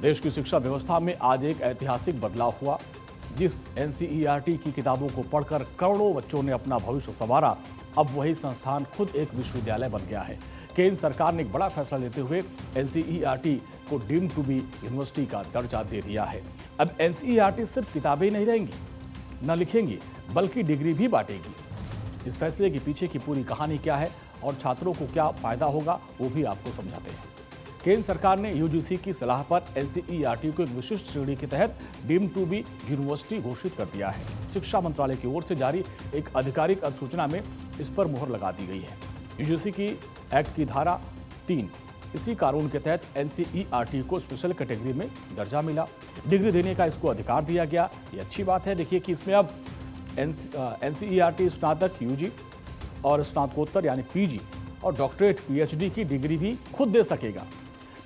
देश की शिक्षा व्यवस्था में आज एक ऐतिहासिक बदलाव हुआ। जिस एनसीईआरटी की किताबों को पढ़कर करोड़ों बच्चों ने अपना भविष्य संवारा, अब वही संस्थान खुद एक विश्वविद्यालय बन गया है। केंद्र सरकार ने एक बड़ा फैसला लेते हुए एनसीईआरटी को डीम्ड टू बी यूनिवर्सिटी का दर्जा दे दिया है। अब एनसीईआरटी सिर्फ किताबें नहीं रहेंगी, न लिखेंगी, बल्कि डिग्री भी बांटेगी। इस फैसले के पीछे की पूरी कहानी क्या है और छात्रों को क्या फायदा होगा, वो भी आपको समझाते हैं। केंद्र सरकार ने यूजीसी की सलाह पर एनसीईआरटी को एक विशिष्ट श्रेणी के तहत डीम्ड टू बी यूनिवर्सिटी घोषित कर दिया है। शिक्षा मंत्रालय की ओर से जारी एक आधिकारिक अधिसूचना में इस पर मुहर लगा दी गई है। यूजीसी की एक्ट की धारा 3 इसी कानून के तहत एनसीईआरटी को स्पेशल कैटेगरी में दर्जा मिला। डिग्री देने का इसको अधिकार दिया गया। ये अच्छी बात है। देखिए कि इसमें अब एनसीईआरटी स्नातक यूजी और स्नातकोत्तर यानी पीजी और डॉक्टरेट पीएचडी की डिग्री भी खुद दे सकेगा।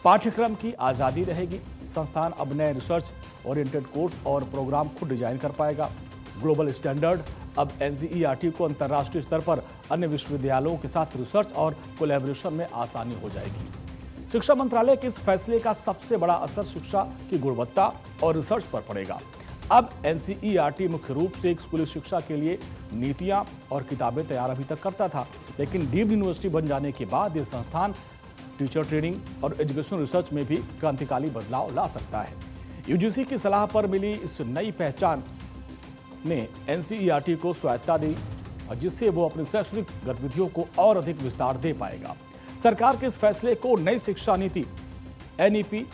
पाठ्यक्रम की आज़ादी रहेगी। संस्थान अब नए रिसर्च ओरिएंटेड कोर्स और प्रोग्राम खुद डिजाइन कर पाएगा। ग्लोबल स्टैंडर्ड अब एनसीईआरटी को अंतर्राष्ट्रीय स्तर पर अन्य विश्वविद्यालयों के साथ रिसर्च और कोलैबोरेशन में आसानी हो जाएगी। शिक्षा मंत्रालय के इस फैसले का सबसे बड़ा असर शिक्षा की गुणवत्ता और रिसर्च पर पड़ेगा। अब एनसीईआरटी मुख्य रूप से एक स्कूली शिक्षा के लिए नीतियां और किताबें तैयार अभी तक करता था, लेकिन डीम्ड यूनिवर्सिटी बन जाने के बाद ये संस्थान टीचर ट्रेनिंग और एजुकेशनल रिसर्च में भी क्रांतिकारी बदलाव ला सकता है। यूजीसी की सलाह पर मिली इस नई पहचान ने एनसीईआरटी को स्वायत्तता दी, जिससे वो अपनी शैक्षणिक गतिविधियों को और अधिक विस्तार दे पाएगा। सरकार के इस फैसले को नई शिक्षा नीति एनईपी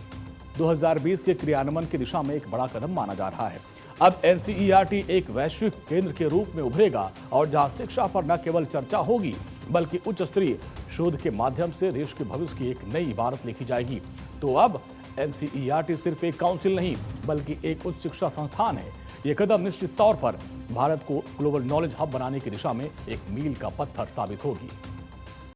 2020 के क्रियान्वयन की दिशा में एक बड़ा कदम माना जा रहा है। अब एनसीईआरटी एक वैश्विक केंद्र के रूप में उभरेगा और जहां शिक्षा पर न केवल चर्चा होगी, बल्कि उच्च स्तरीय शोध के माध्यम से देश के भविष्य की एक नई इबारत लिखी जाएगी। तो अब एनसीईआरटी सिर्फ एक काउंसिल नहीं, बल्कि एक उच्च शिक्षा संस्थान है। ये कदम निश्चित तौर पर भारत को ग्लोबल नॉलेज हब बनाने की दिशा में एक मील का पत्थर साबित होगी।